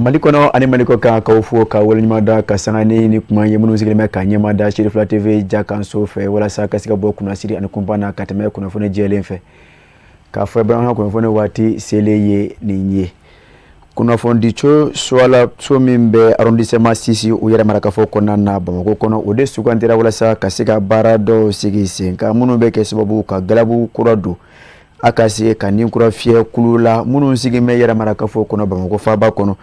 Malikono ani maliko ka kaufu ka walinyumada ka sangani ni kuma yemunu zigileme ka nyamada Shirifla TV jaka sofe wala sa kasika bo kuna siri anakumbana katame kuna fone jelenfe ka fo Abraham kuna fone wati seleye ninye kuna fondicho swala somimbe arrondissement sisi uyera maraka fo kona na Bamako kono ode sugandira wala sa kasika barado sigisi ka munu beke sababu ka galabu kurado akasi kaninkura fie kulula munu sigime yera maraka fo kono Bamako faba kono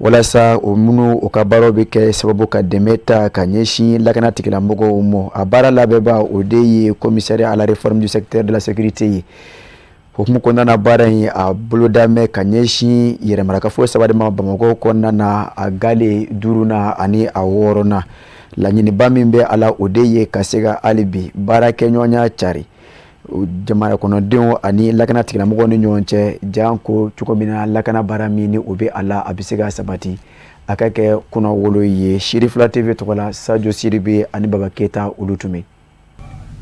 wala sa munu okabaro beke sababu ka demeta kanyeshi lakana tikila mbogo umo abara labeba odeye commissariat à la réforme du secteur de la sécurité hukumu kona na bara yi a bulodame kanyeshi yera maraka fo sabade ma Bamako kona na agale duruna ani aworona lanyini bamimbe ala odeye kasega alibi bara kenyonya chari jamana kono denw ani lakana tigila mɔgɔ ni ɲɔgɔn cɛ janko cogo min na lakana baara min ni o bɛ a la a bɛ se ka sabati a ka kɛ kunna wolo ye Shirifla TV tɔgɔ la Sadio Sidibe ani Baba Keita olu tun bɛ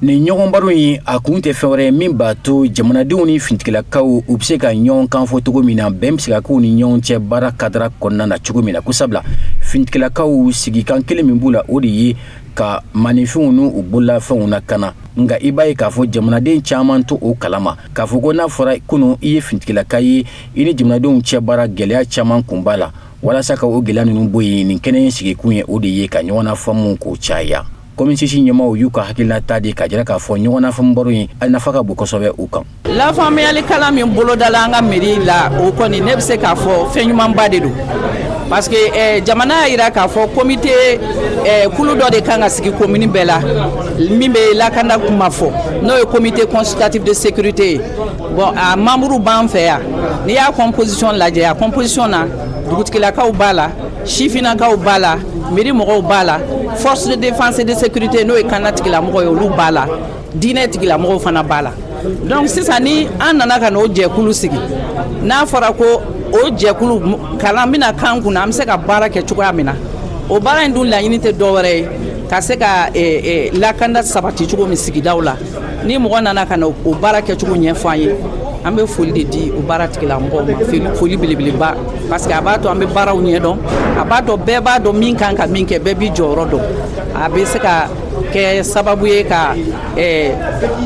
ni ɲɔgɔn baro in a kun tɛ fɛn wɛrɛ min b'a to jamanadenw ni fintigilakaw u bɛ se ka ɲɔgɔn kan fɔ cogo min na bɛn bɛ se ka k'u ni ɲɔgɔn cɛ baara kadara kɔnɔna na cogo min na ko sabula fintigilakaw sigikan kelen min b'u la o de ye ka manifɛnw n'u bololafɛnw na kana nga i b'a ye k'a fɔ jamanaden caman to o kalama k'a fɔ ko n'a fɔra kunu i ye fintigilaka ye i ni jamanadenw cɛ baara gɛlɛya caman kun b'a la walasa ka o gɛlɛya ninnu bɔ yen nin kɛnɛ sigikun ye o de ye ka ɲɔgɔn nafaamu k'o caya komi sisi ɲɛmaw y'u ka hakilina di ka jira k'a fɔ ɲɔgɔn nafaamu baro in a nafa ka bon kosɛbɛ u kan lafaamuyali kalan min bolodala an ka mairie la o kɔni ne bɛ se k'a fɔ fɛn ɲumanba de don parce que jamana y'a yira k'a fɔ comité kulu dɔ de kan ka sigi commune bɛɛ la min bɛ lakana kuma fɔ n'o ye comité consultatif de sécurité bon a membre b'an fɛ yan n'i y'a composition lajɛ a composition na dugutigilakaw b'a la sifinnakaw b'a la mairie mɔgɔw b'a la force de défense et de sécurité n'o ye kanna tigilamɔgɔ ye olu b'a la diinɛ tigilamɔgɔw fana b'a la donc sisan ni an nana ka n'o jɛkulu sigi n'a fɔra ko o jɛkulu kalan bɛna kan kunna an bɛ se ka baara kɛ cogoya min na o baara in dun laɲini tɛ dɔwɛrɛ ye ka se ka lakanda sabati cogo min sigidaw la ni mɔgɔ nana ka na o baara kɛcogo ɲɛfɔ an ye an bɛ foli de di o baara tigilamɔgɔw ma foli belebeleba parce que a b'a to an bɛ baaraw ɲɛdɔn a b'a to bɛɛ b'a dɔn min kan ka min kɛ bɛɛ b'i jɔyɔrɔ dɔn a bɛ se ka kɛ sababu ye ka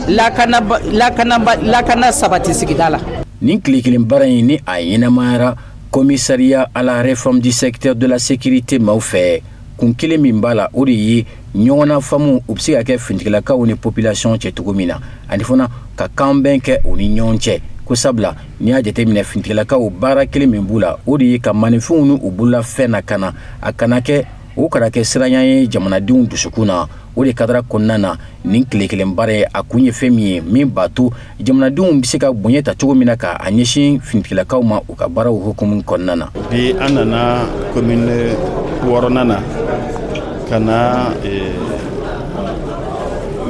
lakana sabati sigida la. Nin tile kelen baara in ni a ɲɛnamayara commissariat à la réforme du secteur de la sécurité maaw fɛ kun kelen min b'a la o de ye ɲɔgɔn nafaamu u bɛ se ka kɛ fintigilakaw ni population cɛ cogo min na ani fana ka kanbɛn kɛ u ni ɲɔgɔn cɛ ko sabula n'i y'a jateminɛ fintigilakaw baara kelen min b'u la o de ye ka manifɛnw ni u bololafɛn na kana a kana kɛ o kana kɛ siranya ye jamanadenw dusukun na o de kadara kɔnɔna na nin tile kelen baara ye a kun ye fɛn min ye min b'a to jamanadenw bɛ se ka bonya ta cogo min na ka a ɲɛsin fintigilakaw ma u ka baaraw hukumu kɔnɔna na. Bi an nana commune wɔɔrɔnan na ka na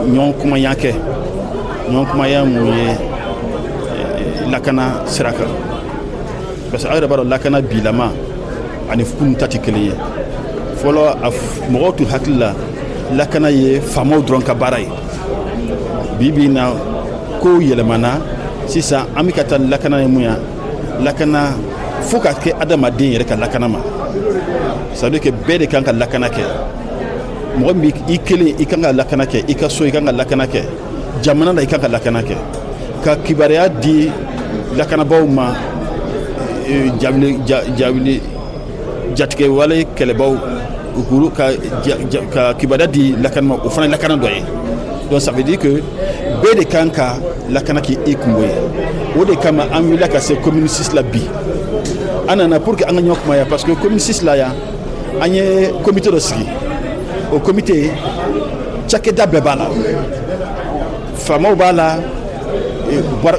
ɲɔgɔn kumaya kɛ ɲɔgɔn kumaya mun ye lakana sira kan parce que aw yɛrɛ b'a dɔn lakana bilama ani kunun ta tɛ kelen ye fɔlɔ mɔgɔw tun hakili la lakana ye faamaw dɔrɔn ka baara ye bi na ko yɛlɛmana sisan an bɛ ka taa lakana ye mun ya lakana fo ka kɛ adamaden yɛrɛ ka lakana ma ça veut dire que bɛɛ de kan ka lakana kɛ mɔgɔ min i kelen i kan ka lakana kɛ i ka so i kan ka lakana kɛ jamana la i kan ka lakana kɛ ka kibaruya di lakanabaw ma jatigɛ wale kɛlɛbaw ukuru ka kibaruya di lakana o fana lakana dɔ ye donc ça veut dire que bɛɛ de kan ka lakana k'i kungo ye o de kama an wulila ka se commune 6 la bi an nana pour que an ka ɲɔgɔn kumaya parce que commune 6 la yan an ye comité dɔ sigi o comité cakɛda bɛɛ b'a la faamaw b'a la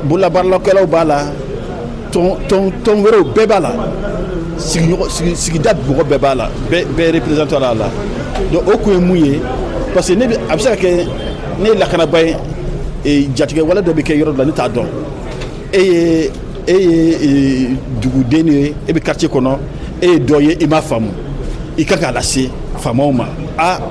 bololabaaralakɛlaw b'a la tɔn wɛrɛw bɛɛ b'a la sigida mɔgɔ bɛɛ b'a la bɛɛ représentant la donc o kun ye mun ye parce que a bɛ se ka kɛ ne ye lakanaba ye jatigɛ wale dɔ bɛ kɛ yɔrɔ dɔ la ne t'a dɔn e ye duguden ye e bɛ quartier kɔnɔ e ye dɔ ye i m'a faamu i kan k'a lase faamaw ma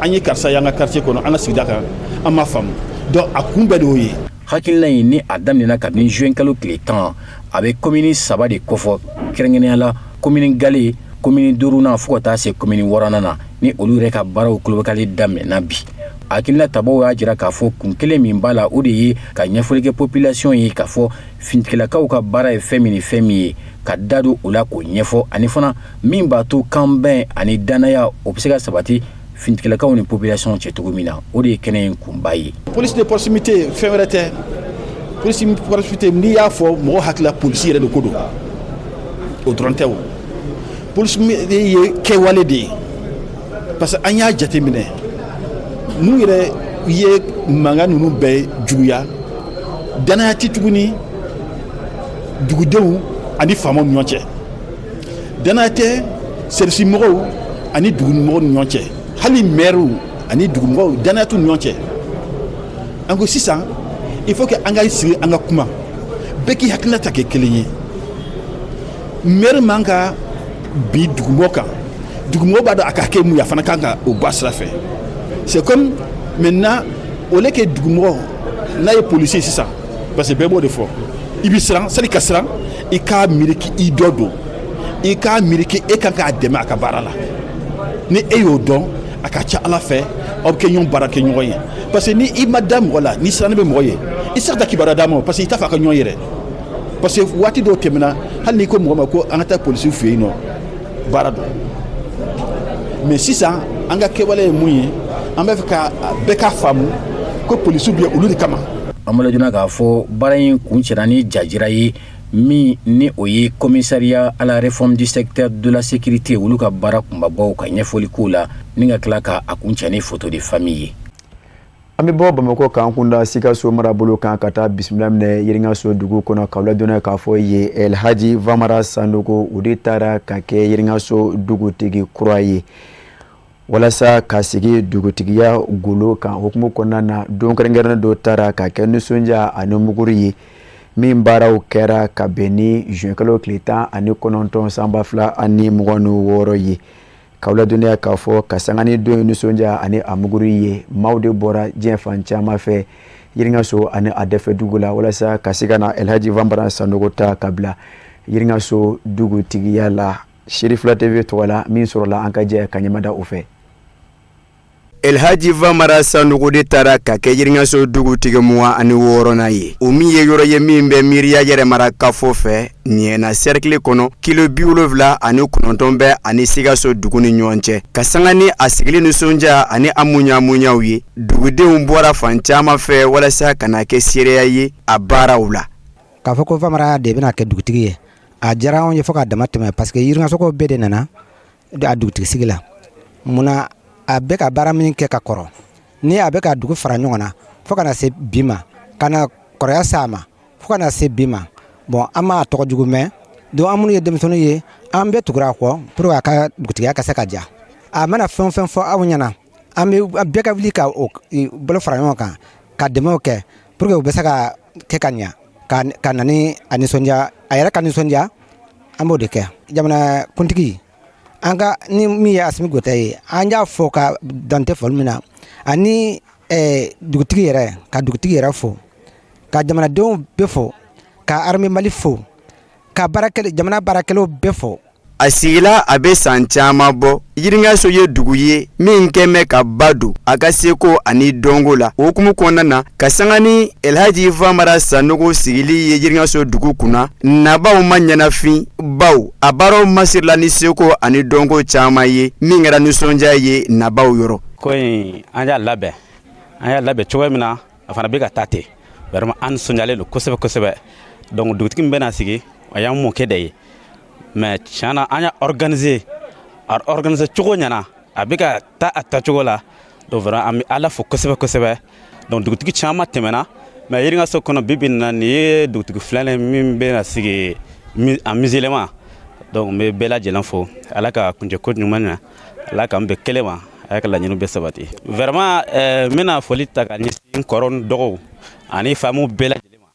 an ye karisa y'an ka quartier kɔnɔ an ka sigida kan an m'a faamu donc a kun bɛɛ de y'o ye. hakilina in ni a daminɛna kabini juin kalo tile 10 a bɛ commune 3 de kɔfɔ kɛrɛnkɛrɛnnenya la commune Gale commune duruna fo ka taa se commune wɔɔrɔnan na ni olu yɛrɛ ka baaraw kulobakali daminɛna bi hakilina tabaw y'a jira k'a fɔ kun kelen min b'a la o de ye ka ɲɛfɔli kɛ population ye k'a fɔ finitigilakaw ka baara ye fɛn min ni fɛn min ye ka da don o la k'o ɲɛfɔ ani fana min b'a to kanbɛn ani danaya o bɛ se ka sabati finitigilakaw ni population cɛ cogo min na o de ye kɛnɛ in kunba ye. Police de proximité fɛn wɛrɛ tɛ police de proximité n'i y'a fɔ mɔgɔ hakilila polisi yɛrɛ de ko don o dɔrɔn tɛ o police ye kɛwale de ye parce que an y'a jateminɛ n'u yɛrɛ ye mankan ninnu bɛɛ juguya danaya tɛ tuguni dugudenw ani faamaw ni ɲɔgɔn cɛ danaya tɛ service mɔgɔw ani dugumɔgɔw ni ɲɔgɔn cɛ hali maires ani dugumɔgɔw danaya t'u ni ɲɔgɔn cɛ an ko sisan il faut que an ka sigi an ka kuma bɛɛ k'i hakilina ta kɛ kelen ye maire man ka bi dugumɔgɔ kan dugumɔgɔ b'a dɔn a ka kɛ mun ye a fana kan ka o bɔ a sira fɛ c'est comme maintenant au lieu que dugumɔgɔ n'a ye policier sisan parce que bɛɛ b'o de fɔ i bɛ siran sani ka siran i k'a miiri k'i dɔ don i k'a miiri k'e kan k'a dɛmɛ a ka baara la ni e y'o dɔn a ka ca ala fɛ aw bɛ kɛ ɲɔgɔn baara kɛ ɲɔgɔn ye parce que ni i ma da mɔgɔ la ni sirannen bɛ mɔgɔ ye i tɛ se ka taa kibaruya d'a ma parce que i t'a fɛ a ka ɲɔgɔn yɛrɛ parce que waati dɔw tɛmɛna hali n'i ko mɔgɔ ma ko an ka taa polisiw fɛ yen nɔ baara don mais sisan an ka kɛwale ye mun ye an bɛ fɛ ka bɛɛ k'a faamu ko polisiw bɛ olu de kama. an bɛ lajɛna k'a fɔ baara in kun cɛra ni jajira ye min ni o ye commissariat à la réforme du secteur de la sécurité olu ka baara kunbabaw ka ɲɛfɔli k'o la ni ka tila ka a kun cɛ ni photo de famille ye. An bɛ bɔ Bamakɔ k'an kunda Sikaso marabolo kan ka taa bisimila minɛ Yiringaso dugu kɔnɔ ka ladɔnniya k'a fɔ ye Elhaji Vamara Sanogo o de taara ka kɛ Yiringaso dugutigi kura ye walasa ka sigi dugutigiya golo kan hukumu kɔnɔna na don kɛrɛnkɛrɛnnen dɔ taara ka kɛ nisɔndiya ani muguri ye min baaraw kɛra ka bɛn ni juin kalo tile 19 san 2026 ye ka ladɔnniya k'a fɔ ka sanga ni don nisɔndiya ani a muguri ye maaw de bɔra diɲɛ fan caman fɛ Yiringaso ani a dɛfɛ dugu la walasa ka se ka na Elhaji Vamara Sanogo ta ka bila Yiringaso dugutigiya la Shirifula TV tɔgɔ la min sɔrɔla an ka jɛ ka ɲɛmada o fɛ. Elhaji Vamara Sanogo de taara ka kɛ Yiringaso dugutigi 26nan ye o min ye yɔrɔ ye min bɛ miiriya yɛrɛmara kafo fɛ ɲɛna cercle kɔnɔ kilo 79 bɛ ani Sikaso dugu ni ɲɔgɔn cɛ ka sanga ni a sigili nisɔndiya ani a munyamunyaw ye dugudenw bɔra fan caman fɛ walasa ka na kɛ seereya ye a baaraw la. K'a fɔ ko Vamara de bɛna kɛ dugutigi ye a diyara anw ye fo ka dama tɛmɛ parce que Yiringaso bɛɛ de nana a dugutigi sigi la munna a bɛ ka baara min kɛ ka kɔrɔ ni a bɛ ka dugu fara ɲɔgɔn na fo kana se bi ma kana kɔrɔya s'a ma fo kana se bi ma bon an m'a tɔgɔ jugu mɛn donc an minnu ye denmisɛnninw ye an bɛ tugura a kɔ pour que a ka dugutigiya ka se ka diya a mana fɛn o fɛn fɔ aw ɲɛna an bɛɛ ka wuli ka bolo fara ɲɔgɔn kan ka dɛmɛw kɛ pour que u bɛ se ka kɛ ka ɲa ka na ni a nisɔndiya a yɛrɛ ka nisɔndiya an b'o de kɛ jamana kuntigi an ka ni min ye Asimi Goyita ye an y'a fɔ ka dante fɔli min na ani dugutigi yɛrɛ ka dugutigi yɛrɛ fo ka jamanadenw bɛɛ fo ka armée Mali fo ka jamana baarakɛlaw bɛɛ fo. A sigila a bɛ san caman bɔ Yiringaso ye dugu ye min kɛmɛ ka ba don a ka seko ani dɔnko la o hukumu kɔnɔna na ka sanga ni Elhaji Vamara Sanogo sigili ye Yiringaso dugu kunna nabaw ma ɲɛnafin baw a baaraw masirila ni seko ani dɔnko caman ye min kɛra nisɔndiya ye nabaw yɔrɔ. Ko in an y'a labɛn cogo min na a fana bɛ ka taa ten vraiment an nisɔndiyalen don kosɛbɛ kosɛbɛ donc dugutigi min bɛna sigi a y'an mɔkɛ de ye mais tiɲɛna an y'a organiser cogo ɲɛna a bɛ ka taa a tacogo la donc vraiment an bɛ Ala fo kosɛbɛ kosɛbɛ donc dugutigi caman tɛmɛna mais Yiringaso kɔnɔ bi bi in na nin ye dugutigi filanan min bɛna sigi en musulman donc n bɛ bɛɛ lajɛlen fo Ala ka kuncɛko ɲuman na Ala k'an bɛn kelen ma a y'a ka laɲiniw bɛɛ sabati vraiment n bɛna foli ta ka ɲɛsin n kɔrɔ n dɔgɔw ani faamaw bɛɛ lajɛlen ma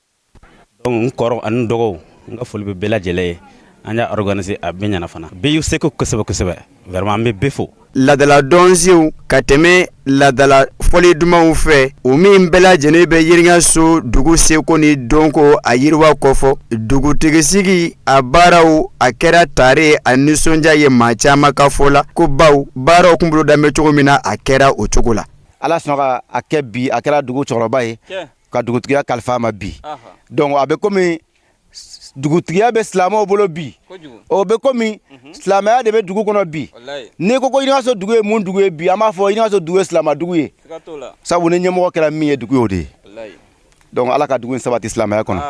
donc n kɔrɔ ani n dɔgɔw n ka foli bɛ bɛɛ lajɛlen ye an y'a organiser a bɛ ɲɛna fana bɛ y'u seko kosɛbɛ vraiment an bɛ bɛɛ fo ladala dɔnsiw ka tɛmɛ ladala fɔli dumanw fɛ o min bɛɛ lajɛlen bɛ yiringaso dugu seko ni dɔnko a yiriwa kɔfɔ dugutigisigi a baaraw a kɛra tare a nisɔndiya ye maa caman ka fɔ la ko baw baaraw kun bolo danbɛ cogo min na a kɛra o cogo la ala sɔnna ka a kɛ bi a kɛra dugu cɛkɔrɔba ye ka dugutigiya kalifa ma bi donc a bɛ komi dugutigiya bɛ silamɛw bolo bi o bɛ komi silamɛya de bɛ dugu kɔnɔ bi n'i ko yiringaso dugu ye mun dugu ye bi an b'a fɔ yiringaso dugu ye silamɛ dugu ye sabu ni ɲɛmɔgɔ kɛra min ye dugu y'o de ye donc ala ka dugu in sabati silamɛya kɔnɔ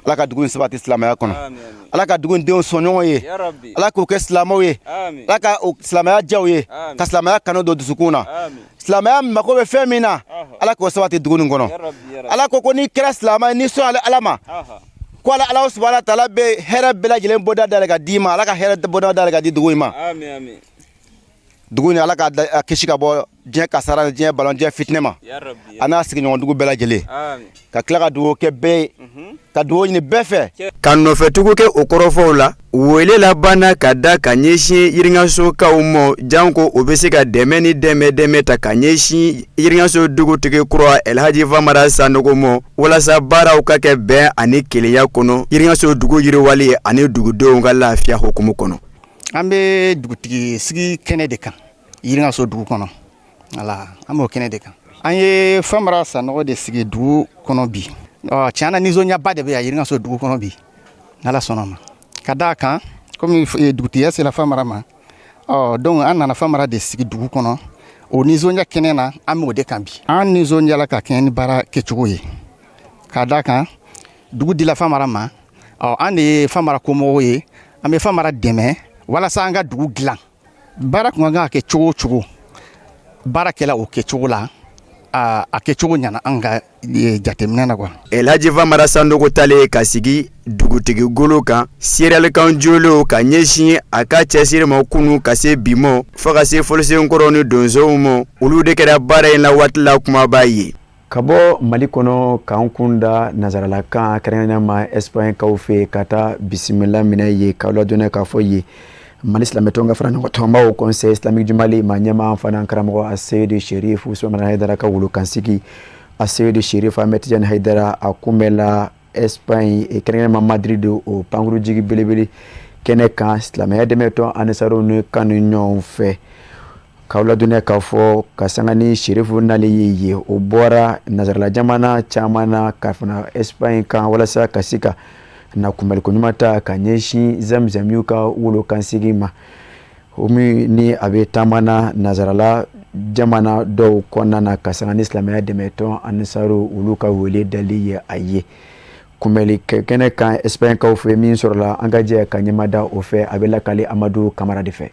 ala ka dugu in sabati silamɛya kɔnɔ ala ka dugu in denw sɔn ɲɔgɔn ye ala k'o kɛ silamɛw ye ala ka silamɛya diyaw ye ka silamɛya kanu don dusukun na silamɛya mako bɛ fɛn min na ala k'o sabati dugu nin kɔnɔ ala ko n'i kɛra silamɛ n'i sɔn ala ma ko ala subhanahu wa ta'ala bɛ hɛrɛ bɛɛ lajɛlen bɔda da ka d'i ma ala ka hɛrɛ bɔda da ka di dugu in ma dugu ni ala ka kisi ka bɔ diɲɛ kasara diɲɛ balɔnjɛ fitinɛ ma a n'a sigiɲɔgɔn dugu bɛɛ lajɛlen ka tila ka dugawu kɛ bɛɛ ye ka dugawu ɲini bɛɛ fɛ ka nɔfɛtugu kɛ o kɔrɔfɔw la wele labanna ka da ka ɲɛsin yiringasokaw mɔ janko o bɛ se ka dɛmɛ ni dɛmɛ ta ka ɲɛsin yiringaso dugutigi kura Elhaji Famara Sanogo mɔ walasa baaraw ka kɛ bɛn ani kelenya kɔnɔ yiringaso dugu yiriwali ani dugudenw ka lafiya hukumu kɔnɔ an bɛ dugutigi sigi kɛnɛ de kan yiringaso dugu kɔnɔ wala an b'o kɛnɛ de kan an ye Famara Sanogo de sigi dugu kɔnɔ bi tiɲɛ na nisɔndiyaba de bɛ yan yiringaso dugu kɔnɔ bi n'ala sɔnna ma ka d'a kan komi dugutigiya sera Famara ma donc an nana Famara de sigi dugu kɔnɔ o nisɔndiya kɛnɛ na an b'o de kan bi an nisɔndiyala ka kɛɲɛ ni baara kɛcogo ye ka d'a kan dugu dila Famara ma an de ye Famara komɔgɔw ye an bɛ Famara dɛmɛ walasa an ka dugu dilan baara kun kan ka kɛ cogo o cogo baara kɛla o kɛcogo la a kɛcogo ɲana an ka jateminɛ na quoi Elhaji Famara Sanogo tale ka sigi dugutigi golo kan serialikan jolo ka ɲɛsin a ka cɛsiri ma kunu ka se bi mɔ fo ka se fɔlisenkɔrɔ ni donsow mɔ olu de kɛra baara in la waati la kumaba ye ka bɔ Mali kɔnɔ k'an kun da nazaralakan kɛrɛnkɛrɛnnama Espagne kaw fɛ ka taa bisimila minɛ ye k'aw ladɔnniya k'a fɔ ye Mali silamɛtɔn ka fara ɲɔgɔn tɔnbaw Conseil islamique du Mali maa ɲɛmaa fana karamɔgɔ Aseyidi Sherif Usmane Haidara ka wolokansigi Aseyidi Sherif Ahmed Tidiane Haidara a kunbɛla Espagne kɛrɛnkɛrɛnnama Madrid o pankuru jigi belebele kɛnɛ kan silamɛya dɛmɛtɔn anisarow ni kanu ɲɔgɔn fɛ k'aw ladɔnniya k'a fɔ ka sanga ni Sherifu nali ye o bɔra nazarala jamana caman na ka fana Espagne kan walasa ka se ka na kunbɛliko ɲuman ta ka ɲɛsin zamzamiw ka wolokansigi ma o min ni a bɛ taamana nazarala jamana dɔw kɔnɔna na ka sanga ni silamɛya dɛmɛtɔn anisarow olu ka wele dali ye a ye kunbɛli kɛnɛ kan Espagne kaw fɛ min sɔrɔla an ka jɛ ka ɲɛma da o fɛ a bɛ lakali Amadu Kamara de fɛ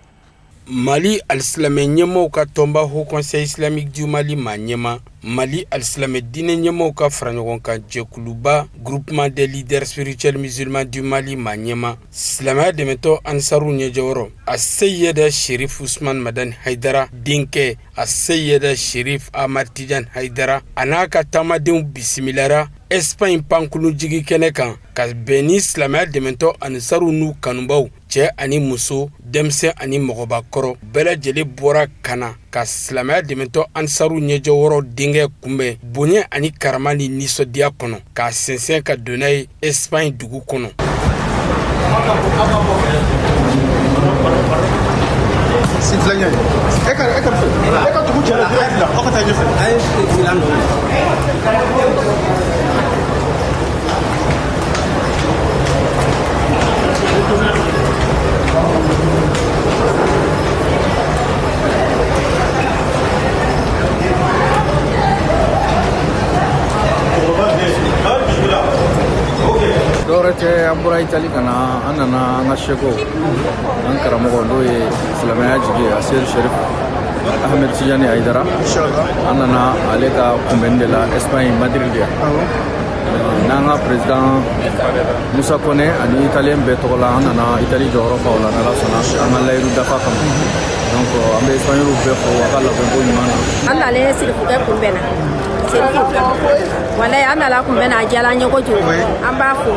Mali alisilame ɲɛmɔgɔw ka tɔnba Haut Conseil islamique du Mali maa ɲɛma Mali alisilame diinɛ ɲɛmɔgɔw ka fara ɲɔgɔn kan jɛkuluba groupement des leaders spirituels musulmans du Mali maa ɲɛma silamɛya dɛmɛtɔ ansaru ɲɛjɔyɔrɔ a Seyida Sherif Usmane Madani Haidara denkɛ a Seyida Sherif Ahmad Tidiane Haidara a n'a ka taamadenw bisimilara Espagne pankulu jigi kɛnɛ kan ka bɛn ni silamɛya dɛmɛtɔ ansaru n'u kanubaw cɛ ani muso denmisɛn ani mɔgɔbakɔrɔ bɛɛ lajɛlen bɔra kana ka silamɛya dɛmɛtɔ ansaru ɲɛjɔyɔrɔ denkɛ kunbɛn bonya ani karama ni nisɔndiya kɔnɔ k'a sɛnsɛn ka don n'a ye Espagne dugu kɔnɔ. Dorete an bɔra Itali kana an nana an ka seko an karamɔgɔ n'o ye silamɛya jigi Aseyidi Sherif Ahmed Tidiane Haidara an nana ale ka kunbɛnni de la Espagne Madrid yan n'an ka président Musa Kone ani italien bɛɛ tɔgɔ la an nana Itali jɔyɔrɔ fa o la n'Ala sɔnna an ka layidu dafa kama donc an bɛ Espagnol bɛɛ fo a ka labɛnko ɲuman na. An n'ale sigi kɛ kunbɛnna wala ya na la kun bena jala nyoko ju amba fo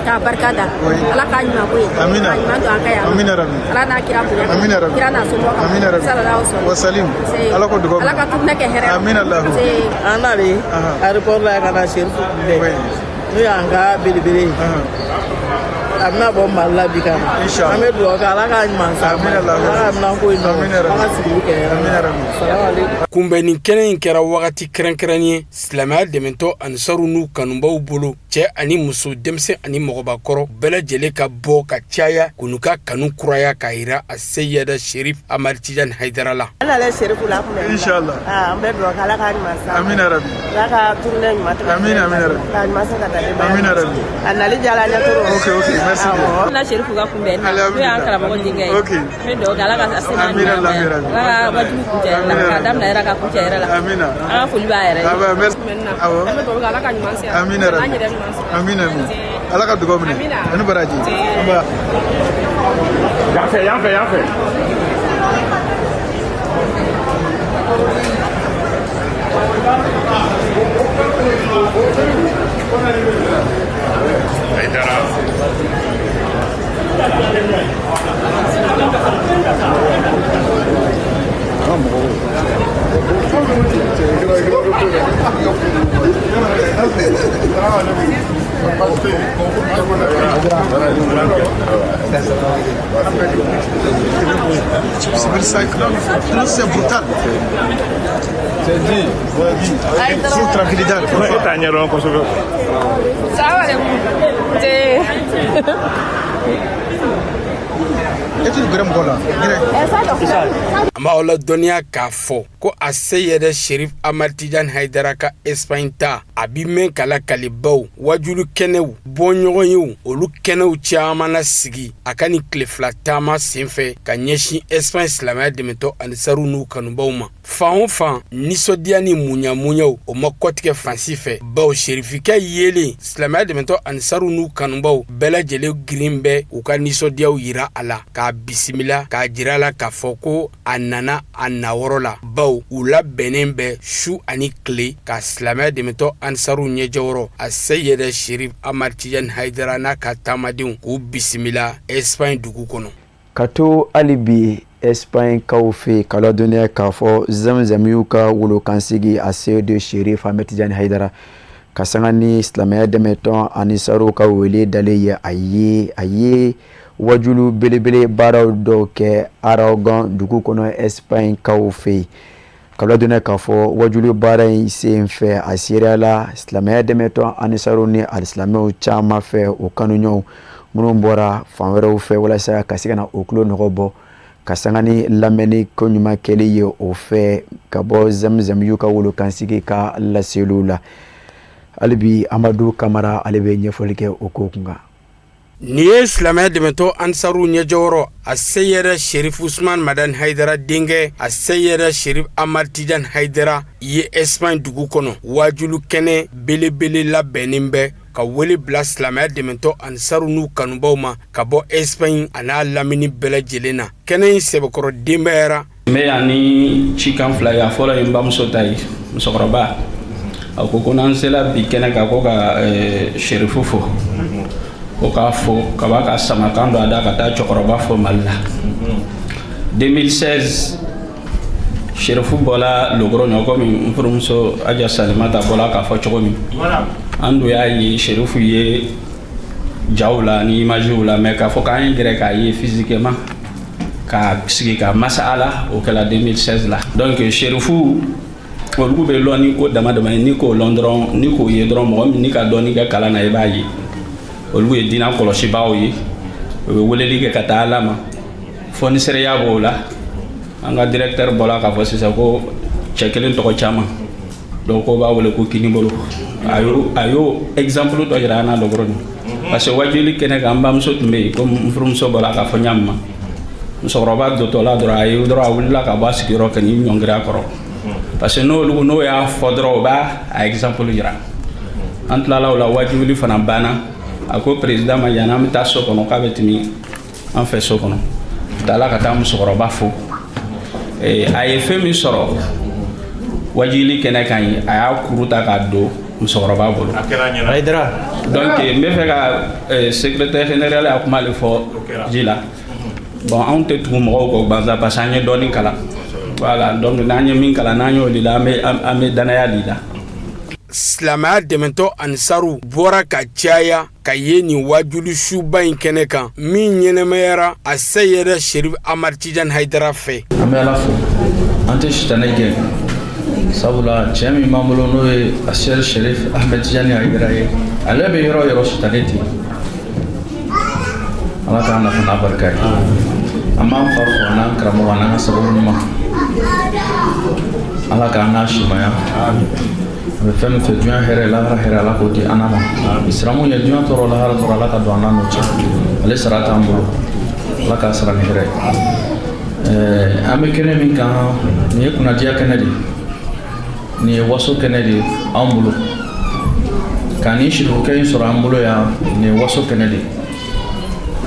ka barkada ala ka nyima ko amina do akaya amina rabbi ala na kira bu amina rabbi kira na so amina rabbi sallallahu alaihi wasallam ala ko dugo ala ka tunna ke here amina allah anali airport la kana shirfu de no ya nga bilibili amna bo malla bikana inshallah ame do ka ala ka nyima sa amina allah amna ko ino amina rabbi amina rabbi sallallahu alaihi kunbɛnni kɛnɛ in kɛra wagati kɛrɛnkɛrɛn ye silamɛya dɛmɛtɔ ansaru n'u kanubaw bolo cɛ ani muso denmisɛn ani mɔgɔbakɔrɔ bɛɛ lajɛlen ka bɔ ka caya k'u ka kanu kuraya k'a yira a seyɛda sherif amadu tijani hayidara la. ala le sherifu la kun bɛ inshallah an bɛ dugawu kɛ ala k'a ɲuman sa amina rabi ala ka turune ɲuman tigɛ amina amina rabi k'a ɲuman sa ka taa denbaya amina rabi a nali jala ɲɛ toro ok merci beaucoup ala sherifu ka kun bɛ n'o y'an karamɔgɔ denkɛ ye ok n bɛ dugawu kɛ ala ka se ma ɲuman ma ala ka wajibi kun cɛ la k'a daminɛ yɛrɛ ka kun cɛ yɛrɛ la amina an ka foli b'a yɛrɛ ye merci awɔ an bɛ dugawu kɛ ala ka ɲuman se amina rabi amina ala ka dugawu minɛ ani baraji yan fɛ C'est brutal. C'est dit. C'est tranquillidad. an b'aw la dɔnniya k'a fɔ ko a seyɛda sherif amadu tijani hayidara ka Espagne ta a bi mɛn kala kalibaw wajulu kɛnɛw bɔɲɔgɔn yew olu kɛnɛw caman la sigi a ka nin tile fila taama senfɛ ka ɲɛsin Espagne silamɛya dɛmɛtɔ ansaru n'u kanubaw ma fan o fan nisɔndiya ni muɲamuɲaw o ma kɔtigɛ fansi fɛ baw sherifikɛ yelen silamɛya dɛmɛtɔ ansaru n'u kanubaw bɛɛ lajɛlen girin bɛ u ka nisɔndiyaw yira a la k'a bisimila k'a jira la k'a fɔ ko a nana a nawɔrɔ la baw u labɛnnen bɛ su ani tile ka silamɛya dɛmɛtɔ ansaru ɲɛjɔyɔrɔ a seyɛda sherif amadu tijani hayidara n'a ka taamadenw k'u bisimila Espagne dugu kɔnɔ ka to hali bi Espagne kaw fɛ ka ladɔnniya k'a fɔ Zamzam y'u ka wolokansigi a seyɛda sherif amadu tijani hayidara ka sanga ni silamɛya dɛmɛtɔ ansaru ka wele dalen ye a ye wajulu belebele baaraw dɔw kɛ Aragon dugu kɔnɔ Espagne kaw fɛ ka ladɔnniya k'a fɔ wajulu baara in sen fɛ a seriya la silamɛya dɛmɛtɔ ansaru ni alisilamɛw caman fɛ o kanuɲɔgɔnw minnu bɔra fan wɛrɛw fɛ walasa ka se ka na o tulo nɔgɔ bɔ ka sanga ni lamɛnni ko ɲuman kɛli ye o fɛ ka bɔ Zamzam y'u ka wolokansigi ka laseliw la hali bi Amadu Kamara ale bɛ ɲɛfɔli kɛ o ko kun kan. Ni ye silamɛya dɛmɛtɔ ansaru ɲɛjɔyɔrɔ a seyɛda sherif Usman Madani Hayidara denkɛ a seyɛda sherif amadu tijani hayidara ye Espagne dugu kɔnɔ wajulu kɛnɛ belebele labɛnnen bɛ ka wele bila silamɛya dɛmɛtɔ ansaru n'u kanubaw ma ka bɔ Espagne a n'a lamini bɛɛ lajɛlen na kɛnɛ in sɛbɛkɔrɔ denbayara n bɛ yan ni cikan fila ye a fɔlɔ ye n bamuso ta ye musokɔrɔba a ko ko n'an sela bi kɛnɛ kan ko ka sherifu fo ko k'a fɔ ka b'a ka samakan dɔ a da ka taa cɛkɔrɔba fo Mali la 2016 sherifu bɔla Logoroɲɔ komi n furumuso Aja Salimata bɔla k'a fɔ cogo min an dun y'a ye sherifu ye jaw la ni imagew la mais k'a fɔ k'an ye gɛrɛ k'a ye physiquement k'a sigi ka masa ala o kɛla 2016 la donc sherifu olu bɛ lɔn ni ko dama dama ye ni k'o lɔn dɔrɔn ni k'o ye dɔrɔn mɔgɔ min ni ka dɔɔni kɛ kalan na i b'a ye olu ye diinɛ kɔlɔsibaaw ye u bɛ weleli kɛ ka taa Ala ma fɔ ni seereya b'o la an ka directeur bɔla k'a fɔ sisan ko cɛ kelen tɔgɔ caman donc ko b'a wele ko Kinibolo a y'o exemple dɔ yira an na Logoroɲɔ parce que wajuli kɛnɛ kan n bamuso tun bɛ yen ko n furumuso bɔla k'a fɔ ɲam ma musokɔrɔba dɔtɔ la dɔrɔn a ye dɔrɔn a wulila ka bɔ a sigiyɔrɔ kɛ ni ɲɔngiri a kɔrɔ parce que n'o y'a fɔ dɔrɔn o b'a a exemple yira an tilala o la wajuli fana banna a ko président ma yan an bɛ taa so kɔnɔ k'a bɛ tɛmɛ an fɛ so kɔnɔ taala ka taa musokɔrɔba fo a ye fɛn min sɔrɔ wajili kɛnɛ kan ye a y'a kuru ta k'a don musokɔrɔba bolo donc n bɛ fɛ ka secrétaire général a kuma le fɔ ji la bon anw tɛ tugu mɔgɔw kɔ gansan parce que an ye dɔɔnin kalan voilà donc n'an ye min kalan n'an y'o de la an bɛ danaya de la. Silamɛya dɛmɛtɔ Ansaru bɔra ka caya ka ye nin wajulu suba in kɛnɛ kan min ɲɛnɛmayara a Seyɛrɛ Sherif Amadu Tijani Hayidara fɛ. An bɛ Ala fo an tɛ sitanɛ gɛn sabula cɛ min b'an bolo n'o ye Seyɛrɛ Sherif Amadu Tijani Hayidara ye ale bɛ yɔrɔ yɔrɔ sitanɛ ten Ala k'an nafa n'a barika ye an b'an fa fo a n'an karamɔgɔ a n'an ka sababu ɲuman Ala k'an n'a simaya a bɛ fɛn min fɛ duɲa hɛrɛ lahara hɛrɛ Ala k'o di an ma Isilamu ye duɲa tɔɔrɔ lahara tɔɔrɔ Ala ka don an n'o cɛ ale sara t'an bolo Ala k'a sara ni hɛrɛ ye an bɛ kɛnɛ min kan nin ye kunnadiya kɛnɛ de nin ye waso kɛnɛ de anw bolo ka nin sirifukɛ in sɔrɔ an bolo yan nin ye waso kɛnɛ de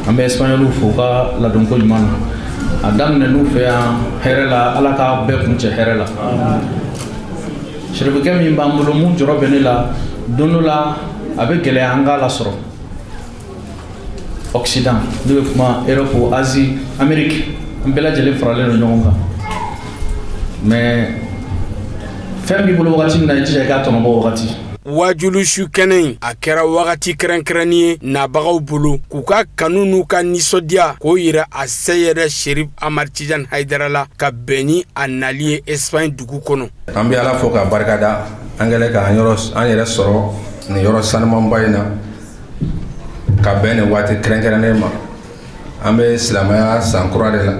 an bɛ Espagnol fo ka ladonko ɲuman na a daminɛ n'u fɛ yan hɛrɛ la Ala k'a bɛɛ kuncɛ hɛrɛ la sirifukɛ min b'an bolo mun jɔrɔ bɛ ne la don dɔ la a bɛ gɛlɛya an k'a lasɔrɔ Occident n'o ye kuma Europe Asie Amérique an bɛɛ lajɛlen faralen don ɲɔgɔn kan mais fɛn b'i bolo wagati min na i jija i k'a tɔnɔbɔ wagati. Wajulu su kɛnɛ in a kɛra wagati kɛrɛnkɛrɛnni ye nabagaw bolo k'u ka kanu n'u ka nisɔndiya k'o yira a Seyɛrɛ Sherif Amadu Tijani Hayidara la ka bɛn ni a nali ye Espagne dugu kɔnɔ. An bɛ Ala fo k'a barikada an kɛlen k'an yɛrɛ sɔrɔ nin yɔrɔ sanumanba in na ka bɛn nin waati kɛrɛnkɛrɛnnen ma an bɛ silamɛya san kura de la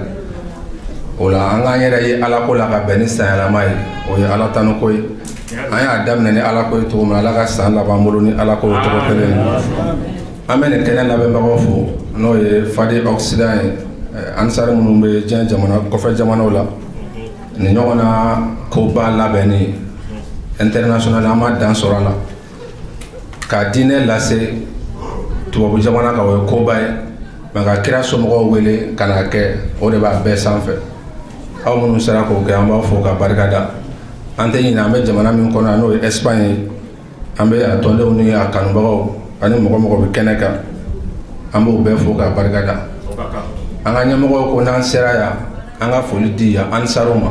o la an k'an yɛrɛ ye Ala ko la ka bɛn ni san yɛlɛma ye o ye Ala tanu ko ye. An y'a daminɛ ni Ala ko ye cogo min Ala ka san laban bolo ni Ala ko ye cogo kelen ye. An bɛ nin kɛnɛ labɛnbagaw fo n'o ye Fadi Occident ye Ansari minnu bɛ diɲɛ jamana kɔfɛ jamanaw la nin ɲɔgɔn na koba labɛnni international an ma dan sɔrɔ a la ka diinɛ lase tubabu jamana kan o ye koba ye mais ka kira somɔgɔw wele ka n'a kɛ o de b'a bɛɛ sanfɛ aw minnu sera k'o kɛ an b'aw fo ka barikada. An tɛ ɲinɛ an bɛ jamana min kɔnɔ n'o ye Espagne ye an bɛ a tɔndenw ni a kanubagaw ani mɔgɔ bɛ kɛnɛ kan an b'o bɛɛ fo k'a barikada. An ka ɲɛmɔgɔw ko n'an sera yan an ka foli di yan Ansaru ma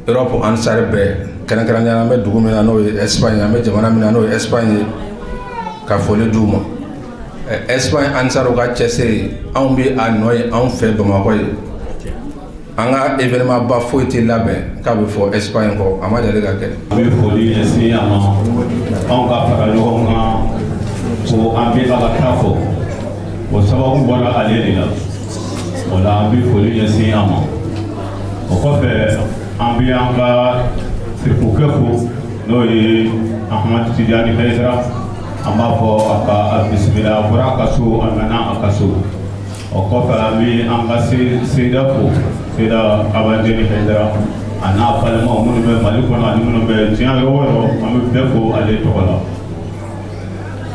Europe Ansari bɛɛ kɛrɛnkɛrɛnnenya an bɛ dugu min na n'o ye Espagne an bɛ jamana min na n'o ye Espagne ye ka foli d'u ma. Espagne Ansaru ka cɛsiri anw bɛ a nɔ ye anw fɛ Bamakɔ ye. An ka événement ba foyi tɛ labɛn k'a bɛ fɔ Espagne kɔ a ma deli ka kɛ. An bɛ foli ɲɛsin a ma anw ka fara ɲɔgɔn kan ko an bɛ Ala ta fɔ o sababu bɔra ale de la o la an bɛ foli ɲɛsin a ma o kɔfɛ an bɛ an ka sirifukɛ fo n'o ye Amadu Tijani Hayidara an b'a fɔ a ka bisimila a bɔra a ka so a nana a ka so o kɔfɛ an bɛ an ka seyida fo Seyida Amadu Tijani Hayidara a n'a balimaw minnu bɛ Mali kɔnɔ ani minnu bɛ diɲɛ yɔrɔ o yɔrɔ an bɛ bɛɛ fo ale tɔgɔ la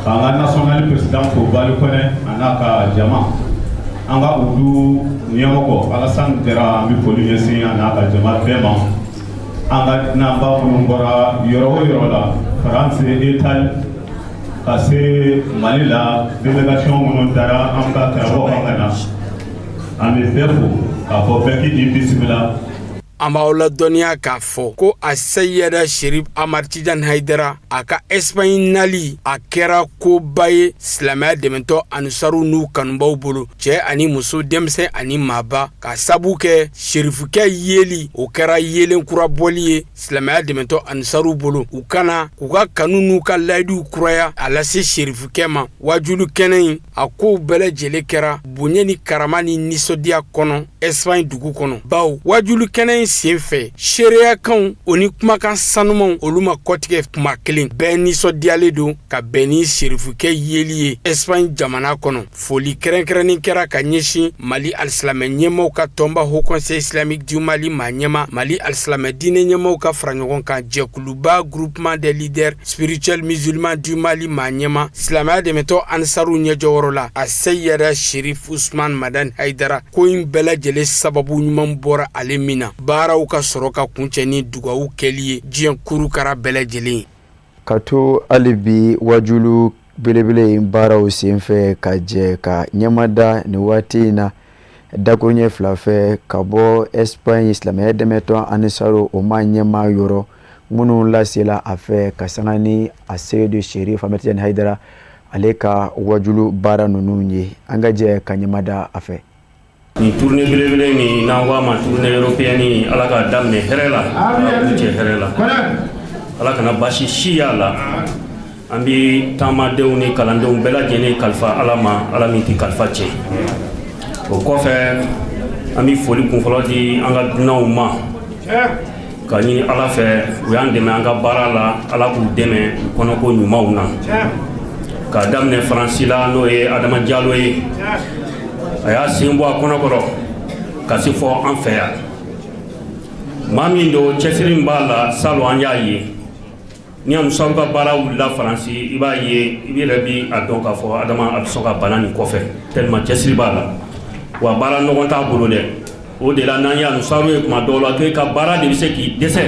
k'an ka national président fo Bali Kɔnɛ a n'a ka jama an ka Udu ɲɛmɔgɔ Alasani Tera an bɛ foli ɲɛsin a n'a ka jama bɛɛ ma an ka n'anba minnu bɔra yɔrɔ o yɔrɔ la France Italie ka se Mali la délégation minnu taara an ka karamɔgɔ kan ka na an bɛ bɛɛ fo k'a fɔ bɛɛ k'i di bisimila. An b'aw ladɔnniya k'a fɔ ko a Seyɛrɛ Sherif Amadu Tijani Hayidara a ka Espagne nali a kɛra koba ye silamɛya dɛmɛtɔ Ansaru n'u kanubaw bolo cɛ ani muso denmisɛn ani maaba ka sabu kɛ serifukɛ yeli o kɛra yelen kura bɔli ye silamɛya dɛmɛtɔ Ansaru bolo u kana k'u ka kanu n'u ka layiduw kuraya a lase serifukɛ ma wajulu kɛnɛ in a kow bɛɛ lajɛlen kɛra bonya ni karama ni nisɔndiya kɔnɔ Espagne dugu kɔnɔ bawo wajulu kɛnɛ in senfɛ seereyakanw o ni kumakan sanumanw olu ma kɔtigɛ kuma kelen bɛɛ nisɔndiyalen don ka bɛn ni serifukɛ yeli ye Espagne jamana kɔnɔ foli kɛrɛnkɛrɛnnin kɛra ka ɲɛsin Mali alisilamɛ ɲɛmaw ka tɔnba Haut Conseil Islamique du Mali maa ɲɛma Mali alisilamɛ diinɛ ɲɛmaw ka fara ɲɔgɔn kan jɛkuluba groupement des leaders spirituels musulmans du Mali maa ɲɛma silamɛya dɛmɛtɔ Ansaru ɲɛjɔyɔrɔ la a Seyɛrɛ Sherif Usman Madani Hayidara ko in bɛɛ lajɛlen sababu ɲuman bɔra ale min na baaraw ka sɔrɔ ka kuncɛ ni dugawu kɛli ye diɲɛ kurukara bɛɛ lajɛlen. Ka to hali bi wajulu belebele in baaraw senfɛ ka jɛ ka ɲɛmada ni waati in na dakuruɲɛ fila fɛ ka bɔ Espagne silamɛya dɛmɛtɔn Anisaro o ma ɲɛma yɔrɔ minnu lasela a fɛ ka sanga ni a Seyidu Sherif Ahmed Tijani Haidara ale ka wajulu baara ninnu ye. An ka jɛ ka ɲɛmada a fɛ. Ni tournée belebele ni n'an ko a ma tournée européenne Ala ka daminɛ hɛrɛ la ka kuncɛ hɛrɛ la Ala kana basi si y'a la. An bɛ taamadenw ni kalandenw bɛɛ lajɛlen kalifa Ala ma Ala min tɛ kalifa tiɲɛ. O kɔfɛ an bɛ foli kunfɔlɔ di an ka dunanw ma ka ɲini Ala fɛ u y'an dɛmɛ an ka baara la Ala k'u dɛmɛ u kɔnɔko ɲumanw na. Ka daminɛ Faransi la n'o ye Adama Diallo ye a y'a sen bɔ a kɔnɔkɔrɔ ka se fɔ an fɛ yan. Maa min don cɛsiri min b'a la salon an y'a ye. Ni Amusaru ka baara wulila Faransi i b'a ye i yɛrɛ bi a dɔn k'a fɔ Adama a bɛ sɔn ka bana nin kɔfɛ tellement cɛsiri b'a la wa baara nɔgɔn t'a bolo dɛ. O de la n'an ye Amusaru ye tuma dɔw la k'e ka baara de bɛ se k'i dɛsɛ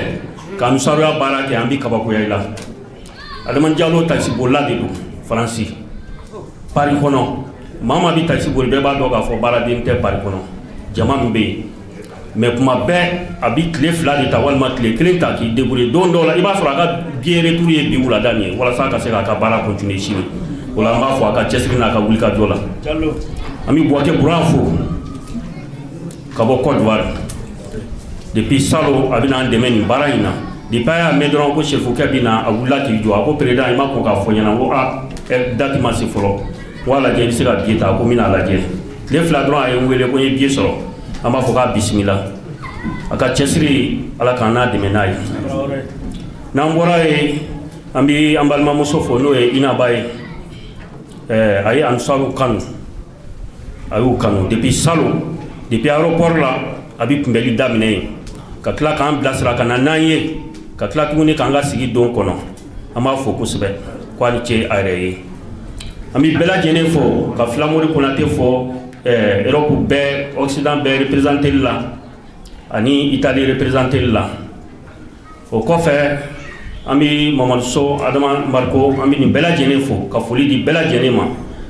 ka Amusaruya baara kɛ an bɛ kabakoya i la. Adama Diallo taxibolila de don Faransi Paris kɔnɔ maa maa bɛ taxi boli bɛɛ b'a dɔn k'a fɔ baaraden tɛ Paris kɔnɔ jama min bɛ yen mais kuma bɛɛ a bɛ tile 2 de ta walima tile 1 ta k'i débrouiller don dɔw la i b'a sɔrɔ a ka billet retour ye bi wulada nin ye walasa a ka se k'a ka baara continuer sini o la an b'a fɔ a ka cɛsiri n'a ka wulikajɔ la. An bɛ Buwake Buran fo ka bɔ Côte d'Ivoire depuis salon a bɛ n'an dɛmɛ nin baara in na depuis a y'a mɛn dɔrɔn ko chefukɛ bɛ na a wulila k'i jɔ a ko président i ma kɔn k'a fɔ ɲɛna ko date ma se fɔlɔ wa lajɛ i bɛ se ka billet ta ko n bɛna lajɛ tile 2 dɔrɔn a ye n wele ko n ye billet sɔrɔ an b'a fɔ k'a bisimila a ka cɛsiri Ala k'an n'a dɛmɛ n'a ye. N'an bɔra ye an bɛ an balimamuso fo n'o ye Inaba ye a ye Amusaru kanu a y'u kanu depuis salon depuis aéroport la a bɛ kunbɛli daminɛ yen ka tila k'an bilasira ka na n'an ye ka tila tuguni k'an ka sigi don kɔnɔ an b'a fo kosɛbɛ k'a ni ce a yɛrɛ ye. An bɛ bɛɛ lajɛlen fo ka Filamori Konate fo Europe bɛɛ Occident bɛɛ représenté la ani Italie représenté la. O kɔfɛ an bɛ Mamadu So Adama Mariko an bɛ nin bɛɛ lajɛlen fo ka foli di bɛɛ lajɛlen ma.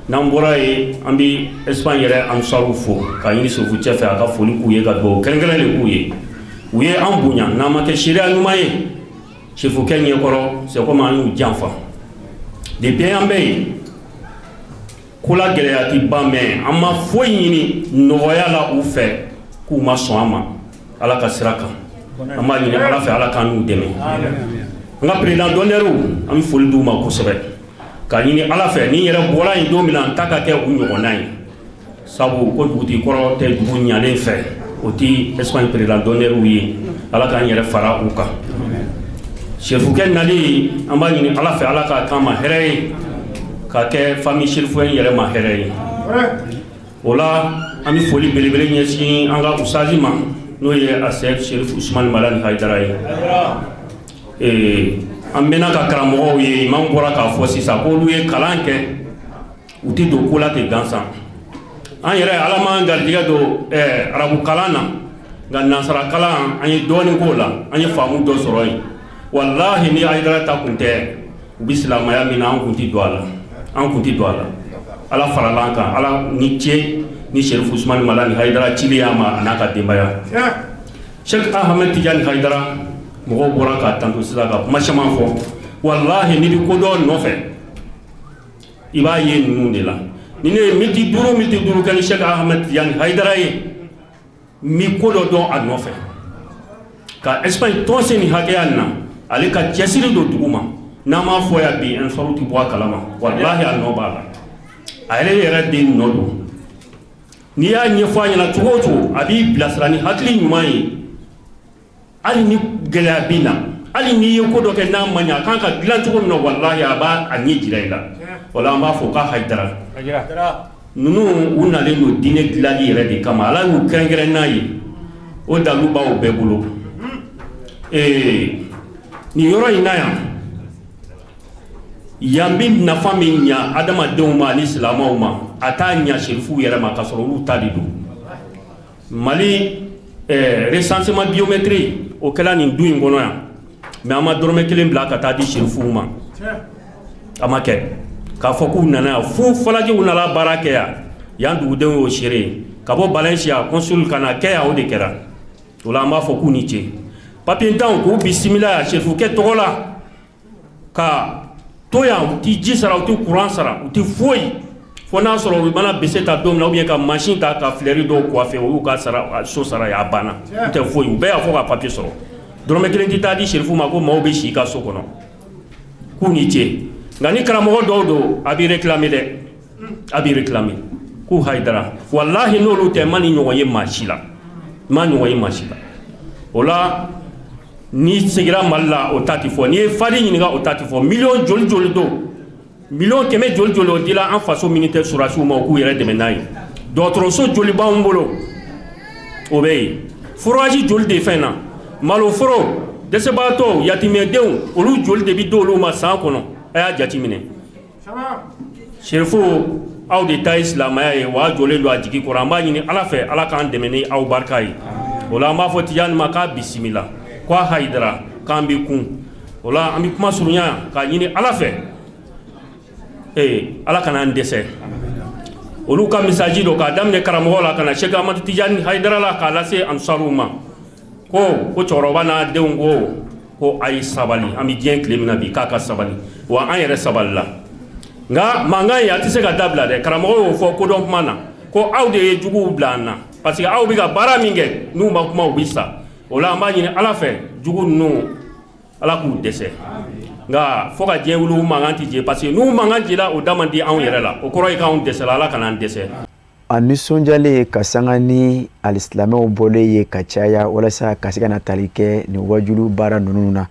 N'an bɔra ye an bɛ Espagne yɛrɛ Amusaru fo ka ɲini Sofu cɛ fɛ a ka foli k'u ye ka dugawu kɛrɛnkɛrɛnnen k'u ye. U ye an bonya n'an ma kɛ seereya ɲuman ye chefukɛ ɲɛkɔrɔ c'est comme an y'u janfa depuis an bɛ yen ko la gɛlɛya ti ban mais an ma foyi ɲini nɔgɔya la u fɛ k'u ma sɔn an ma Ala ka sira kan an b'a ɲini Ala fɛ Ala k'an n'u dɛmɛ. An ka président d'honneur an bɛ foli d'u ma kosɛbɛ ka ɲini Ala fɛ ni yɛrɛ bɔra yen don min na an ta ka kɛ u ɲɔgɔnna ye sabu ko dugutigi kɔrɔ tɛ dugu ɲalen fɛ o ti Espagne président d'honneur ye Ala k'an yɛrɛ fara u kan. Chefukɛ nali an b'a ɲini Ala fɛ Ala k'a k'an ma hɛrɛ ye ka kɛ famille Cherifoyen yɛrɛ ma hɛrɛ ye. O la an bɛ foli belebele ɲɛsin an ka usazi ma n'o ye a Seyid Sherif Usmani Malani Haidara ye. An mɛnna ka karamɔgɔw ye imam bɔra k'a fɔ sisan ko olu ye kalan kɛ u tɛ don ko la ten gansan. An yɛrɛ Ala m'an garijɛgɛ don arabu kalan na nka nansara kalan an ye dɔɔnin k'o la an ye faamu dɔ sɔrɔ yen. Wallahi ni Haidara ta kun tɛ u bɛ silamɛya min na an kun tɛ don a la. An kun tɛ don a la. Ala farala an kan Ala ni ce ni Sherif Usmani Malani Haidara cili y'a ma a n'a ka denbaya. Sheikh Ahmed Tijani Haidara mɔgɔw bɔra k'a tanto sisan ka kuma caman fɔ wallahi ni bɛ ko dɔ nɔfɛ i b'a ye ninnu de la. Ni ne ye miniti 5 kɛ ni Sheikh Ahmed Tijani Haidara ye n bɛ ko dɔ dɔn a nɔfɛ ka Espagne tɔn se nin hakɛya nin na ale ka cɛsiri don dugu ma n'an m'a fɔ yan bi Ansaru tɛ bɔ a kalama wallahi a nɔ b'a la a yɛrɛ den nɔ don n'i y'a ɲɛfɔ a ɲɛna cogo o cogo a b'i bilasira ni hakili ɲuman ye hali ni gɛlɛya bɛ na hali n'i ye ko dɔ kɛ n'a ma ɲɛ a kan ka dilan cogo min na wallahi a b'a ɲɛ jira i la o la an b'a fɔ k'a Haidara ninnu u nalen don diinɛ dilanli yɛrɛ de kama Ala y'u kɛrɛnkɛrɛn n'a ye o dalu b'aw bɛɛ bolo nin yɔrɔ in na yan bɛ nafa min ɲa adamadenw ma ani silamɛw ma a t'a ɲa Sherifu yɛrɛ ma k'a sɔrɔ olu ta de don. Mali recensement biométrique o kɛla nin du in kɔnɔ yan mais an ma dɔrɔmɛ kelen bila ka taa di sherifuw ma a ma kɛ k'a fɔ k'u nana yan fo falajiw nana baara kɛ yan dugudenw y'o seere ka bɔ Balenciaga consul ka na kɛ yan o de kɛra o la an b'a fɔ k'u ni ce papier tanw k'u bisimila yan sherifukɛ tɔgɔ la ka to yan u ti ji sara u ti courant sara u ti foyi fo n'a sɔrɔ u mana bese ta don min na ou bien ka machine ta ka fleurir dɔw coiffer o y'u ka sara so sara y'a banna u tɛ foyi u bɛɛ y'a fɔ ka papier sɔrɔ dɔrɔmɛ kelen ti taa di sherifu ma ko maaw bɛ si ka so kɔnɔ k'u ni ce nka ni karamɔgɔ dɔw don a b'i réclamer dɛ a b'i réclamer k'u Hayidara wallahi n'olu tɛ ma ni ɲɔgɔn ye maa si la ma ɲɔgɔn ye maa si la o la ni segira Mali la o ta ti fɔ n'i ye fadi ɲininka o ta ti fɔ million joli joli don million kɛmɛ joli joli o dila an faso militaire surasiw ma k'u yɛrɛ dɛmɛ n'a ye dɔgɔtɔrɔso joli b'anw bolo o bɛ yen fourage joli de fɛn na maloforo dɛsɛbagatɔw yatimɛdenw olu joli de bi d'olu ma san kɔnɔ a y'a jateminɛ sherifu aw de ta ye silamɛya ye wa a jɔlen don a jigi kɔrɔ an b'a ɲini Ala fɛ Ala k'an dɛmɛ ni aw barika ye o la an b'a fɔ Tijani ma k'a bisimila k'a Hayidara k'an bɛ kun o la an bɛ kuma surunya k'a ɲini Ala fɛ Ala kana an dɛsɛ olu ka message do k'a daminɛ karamɔgɔ la ka na Sheikh Ahmadu Tijani Hayidara la k'a lase ansaruw ma ko cɛkɔrɔba n'a denw ko a ye sabali an bɛ diɲɛ tile min na bi k'a ka sabali wa an yɛrɛ sabalila nka mankan ye a tɛ se ka dabila dɛ karamɔgɔ y'o fɔ kodɔn kuma na ko aw de ye juguw bila an na parce que aw bɛ ka baara min kɛ n'u ma kuma u bɛ sa o la an b'a ɲini Ala fɛ jugu ninnu Ala k'u dɛsɛ nka fo ka diɲɛ wuli u mankan tɛ je parce que n'u mankan jela o da man di anw yɛrɛ la o kɔrɔ ye k'anw dɛsɛla Ala kana an dɛsɛ. A nisɔndiyalen ka sanga ni alisilamɛw bɔlen ye ka caya walasa ka se ka na tali kɛ nin wajulu baara ninnu na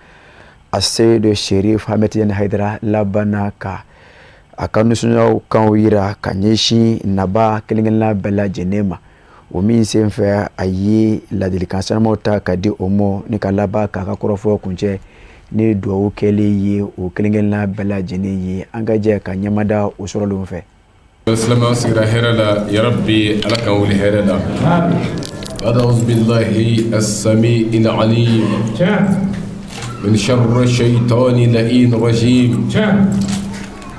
a se de Sherif Ahmed Tijani Hayidara labanna ka a ka nisɔndiyaw kanw yira ka ɲɛsin naba kelen-kelenna bɛɛ lajɛlen ma o min senfɛ a ye ladilikan sanamaw ta ka di o ma ni ka laban k'a ka kɔrɔfɔ kuncɛ ni duwawu kɛlen ye o kelen-kelenna bɛɛ lajɛlen ye an ka jɛ ka ɲɛmada o sɔrɔlenw fɛ. السلام سيرا هرلا يا ربي لك ولي هرلا أعوذ بالله السميع العليم من شر الشيطان اللئيم الرجيم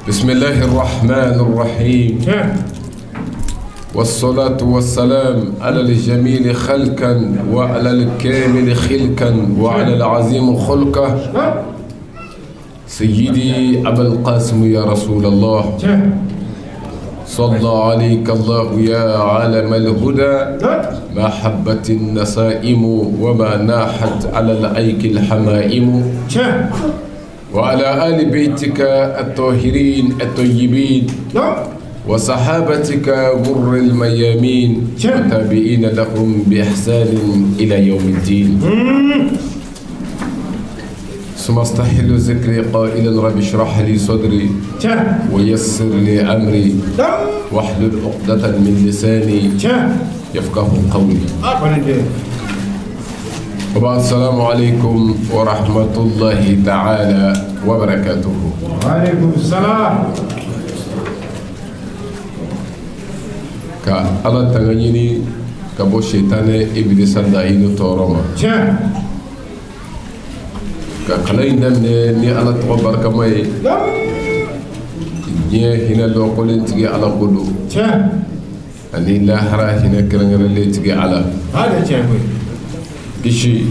بسم الله الرحمن الرحيم والصلاة والسلام على الجميل خلقا وعلى الكامل خلقا وعلى العظيم خلقا سيدي أبا القاسم يا رسول الله صلى عليك الله يا عالم الهدى ما حبت النسائم وما ناحت على الأيك الحمائم وعلى آل بيتك الطاهرين الطيبين وصحابتك غر الميامين والتابعين لهم بإحسان إلى يوم الدين ثم استحل ذكري قائلا رب اشرح لي صدري ويسر لي امري واحلل عقدة من لساني يفقه قولي وبعد السلام عليكم ورحمة الله تعالى وبركاته. وعليكم السلام. كا الله تغنيني كبو شيطان إبليس داينو تورما ka kalain daminɛ ni Ala tɔgɔ barikama ye diɲɛ hinɛ lɔkɔlen tigi Ala ko don ani lahara hinɛ kɛrɛnkɛrɛnlen tigi Ala kisi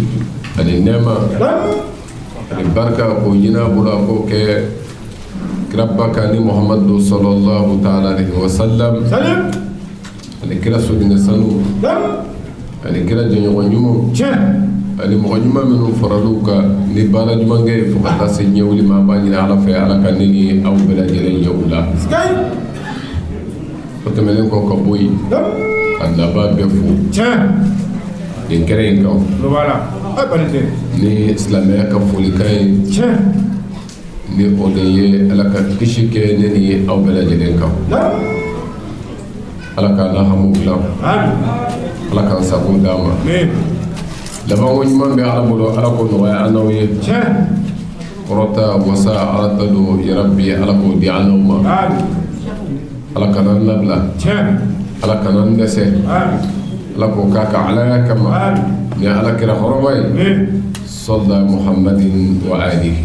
ani nɛɛma ani barika k'o ɲini a bolo a k'o kɛ kira ba kan ni Muhamadu sallallahu ta'ala alaihi wa sallam ani kira sodinɛ sanu ani kira jɛɲɔgɔn ɲumanw ani mɔgɔ ɲuman minnu faral'u kan ni baara ɲuman kɛ fo ka taa se ɲɛwuli ma an b'a ɲini Ala fɛ Ala ka ne ni aw bɛɛ lajɛlen ɲɛ u la o tɛmɛnen kɔ ka bɔ yen ka laban bɛɛ fo nin kɛnɛ in kan ni silamɛya ka folikan ye ni o de ye Ala ka kisi kɛ ne ni aw bɛɛ lajɛlen kan Ala k'an lahamu dilan Ala k'an sago d'a ma laban ko ɲuman bɛ Ala bolo Ala k'o nɔgɔya an n'aw ye kɔrɔta wasa Ala ta don ya Rabbi Ala k'o di an n'aw ma Ala kana an labila Ala kana an dɛsɛ Ala k'o k'a ka Alaya kama ni ala kira horomay صلى محمد وآله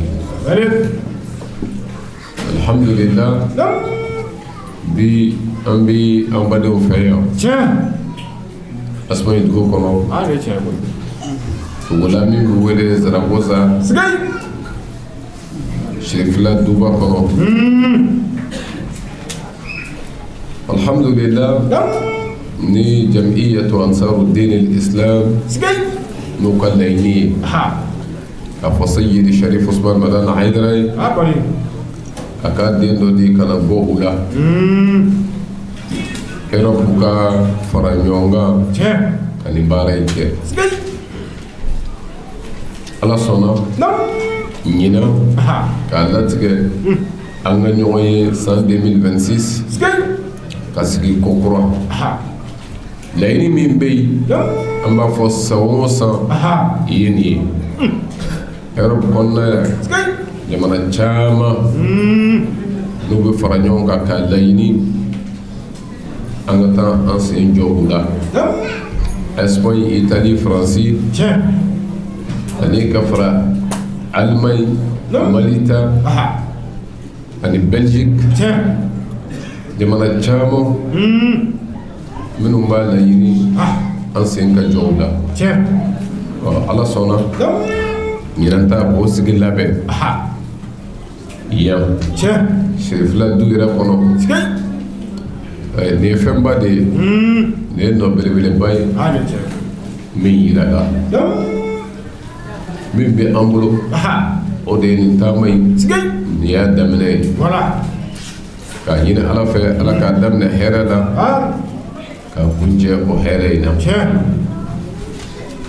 الحمد لله بأنبي أنبدو فيا أسمعي دكو كنو ولا مين بويل زرابوزا شريف لا دوبا كنو الحمد لله ني جمعية أنصار الدين الإسلام نقليني كفصيدي شريف عثمان مدان حيدري أكاد دين دي كان بوهولا إيروبوكا فرانيونغا كان يبارك على صنع نينا كالاتك أنغا نيوي سان 2026 كاسكي كوكرا لأني من بي أما فوسا وموسا يني Europe konna jamana chama nubu faranyon ka kalaini angata ancien jobula Espagne Italie France ani kafra Allemagne Malta ani Belgique jamana chama minnu b'a laɲini an sen ka jɔw la ala sɔnna ɲinan ta o sigi labɛn yan sirifila du yɛrɛ kɔnɔ nin ye fɛnba de ye nin ye nɔ belebeleba ye min yirala min bɛ an bolo o de ye nin taama ye nin y'a daminɛ ye k'a ɲini ala fɛ ala k'a daminɛ hɛrɛ la ka kunjɛ o hɛrɛ in na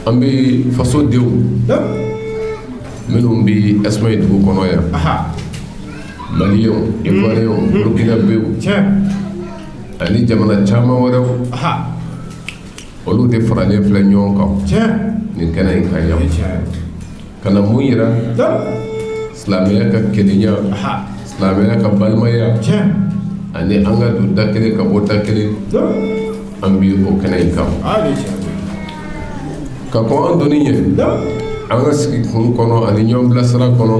an bɛ fasodenw minnu bɛ Espagne dugu kɔnɔ yan maliyɛnw ivoiriyɛnw burukinabew ani jamana caman wɛrɛw olu de faralen filɛ ɲɔgɔn kan nin kɛnɛ in kan yan ka na mun yira silamɛya ka kelenya silamɛya ka balimaya ani an ka don da kelen ka bɔ da kelen an bi o kɛnɛ in kan ka kɔn an donni ɲɛ an ka sigi kun kɔnɔ ani ɲɔgɔn bilasira kɔnɔ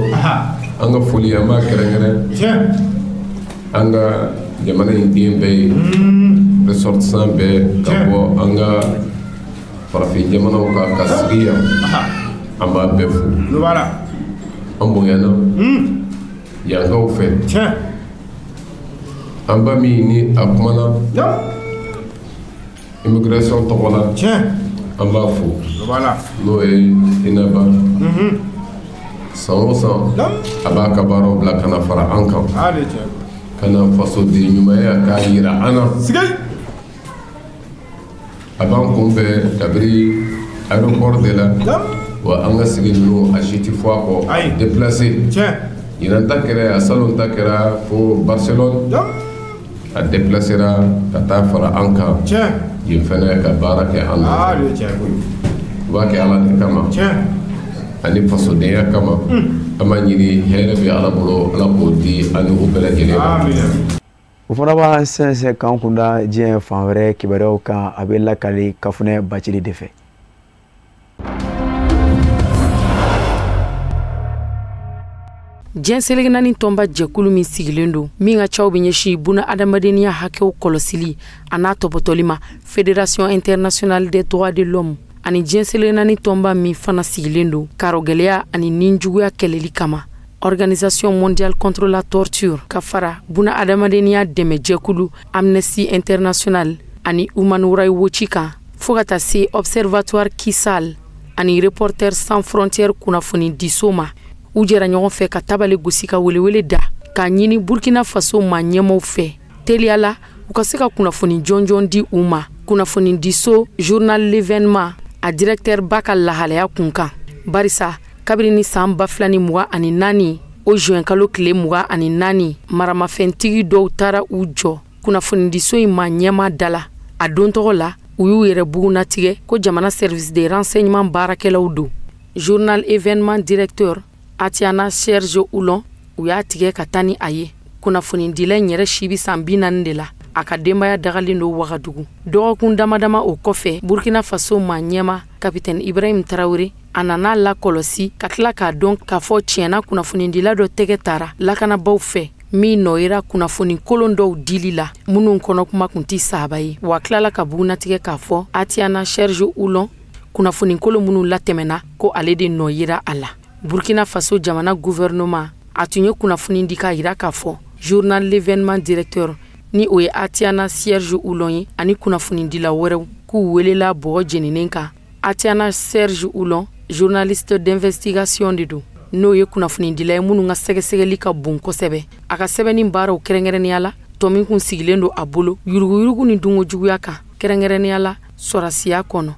an ka foli an b'a kɛrɛnkɛrɛn an ka jamana in den bɛɛ ye ressortissant bɛɛ ka bɔ an ka farafin jamanaw kan ka sigi yan an b'a bɛɛ fo an bonyana yankaw fɛ an ba min ni a kumana immigration tɔgɔ la an b'a fo n'o ye Inaba san o san a b'a ka baaraw bila ka na fara an kan ka na fasoden ɲumanya k'a yira an na a b'an kunbɛn kabiri aéroport de la wa an ka sigi ninnu a si tɛ fɔ a kɔ déplacé ɲinan ta kɛra a salon ta kɛra fo Barcelone a déplacera ka taa fara an kan yen fɛnɛ ka baara kɛ an na u b'a kɛ ala de kama ani fasodenya kama an b'a ɲini hɛrɛ bɛ ala bolo ala k'o di ani u bɛɛ lajɛlen ma o fana b'a sɛnsɛn k'an kunda diɲɛ fan wɛrɛ kibaruyaw kan a bɛ lakali kafunɛ bacili de fɛ diɲɛ selege naani tɔnba jɛkulu min sigilen don min ka caw bɛ ɲɛsin buna adamadenya hakɛw kɔlɔsili a n'a tɔpɔtɔli ma fédération internationale des droits de l'homme ani diɲɛ selege naani tɔnba min fana sigilen don karogɛlɛya ani ninjuguya kɛlɛli kama organisation mondiale contre la torture ka fara buna adamadenya dɛmɛ jɛkulu amnesty international ani human rights watch kan fo ka taa se observatoire kisal ani reporters sans frontières kunnafoni diso ma u jɛra ɲɔgɔn fɛ ka tabale gosi ka welewele da k'a ɲini burkina faso ma ɲɛmaw fɛ teliya la u ka se ka kunnafoni jɔnjɔn di u ma kunnafoni diso journal l'événement a directeur ba ka lahalaya kun kan barisa kabiri ni san 2024 o juin kalo tile 24 maramafɛntigi dɔw taara u jɔ kunnafoni diso in ma ɲɛma dala a don tɔgɔ la u y'u yɛrɛ bugunatigɛ ko jamana service de renseignement baarakɛlaw don journal événement directeur Atiana Serge Oulon u y'a tigɛ ka taa ni a ye kunnafoni dila in yɛrɛ si bi san 40 de la a ka denbaya dagalen do Wagadugu. Dɔgɔkun damadama o kɔfɛ Burkina Faso ma ɲɛma Capitaine Ibrahim Traoré a nana lakɔlɔsi ka tila k'a dɔn k'a fɔ tiɲɛna kunnafonidila dɔ tɛgɛ tara lakanabaw fɛ min nɔyira kunnafoni kolon dɔw dili la minnu kɔnɔ kuma kun ti saba ye wa tilala ka bugunatigɛ k'a fɔ Atiana Serge Oulon kunnafoni kolon minnu latɛmɛna ko ale de nɔyira a la. Burkina Faso jamana gouvernement a tun ye kunnafoni di ka yira k'a fɔ journal l'événement directeur ni o ye Atiana Serge Oulon ye ani kunnafonidila wɛrɛw k'u welela bɔgɔ jeninen kan. Atiana Serge Oulon journaliste d'investigation de do n'o ye kunnafonidila ye minnu ka sɛgɛsɛgɛli ka bon kosɛbɛ. A ka sɛbɛnni baaraw kɛrɛnkɛrɛnnenya la tɔ min kun sigilen do a bolo yuruguyurugu ni dunkojuguya kan kɛrɛnkɛrɛnnenya la sɔrasiya kɔnɔ.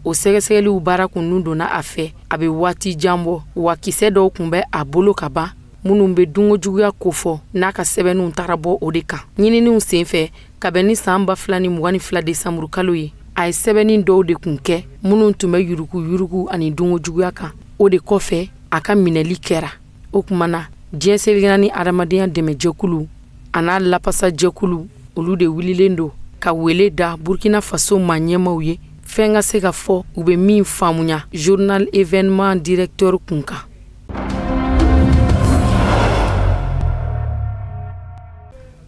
O sɛgɛsɛgɛliw baara kun nun donna a fɛ a bɛ waati jan bɔ wa kisɛ dɔw kun bɛ a bolo ka ban minnu bɛ dunkojuguya kofɔ n'a ka sɛbɛnninw taara bɔ o de kan. Ɲininiw senfɛ ka bɛn ni san 2022 desanburu kalo ye a ye sɛbɛnni dɔw de kun kɛ minnu tun bɛ yuruguyurugu ani dunkojuguya kan. O de kɔfɛ a ka minɛli kɛra. O kumana diɲɛ selekana ni adamadenya dɛmɛ jɛkulu a n'a lapasa jɛkulu olu de wililen do ka wele da Burkina Faso ma ɲɛmaw ye fɛn ka se ka fɔ u bɛ min faamuya journal événement directeur kun kan.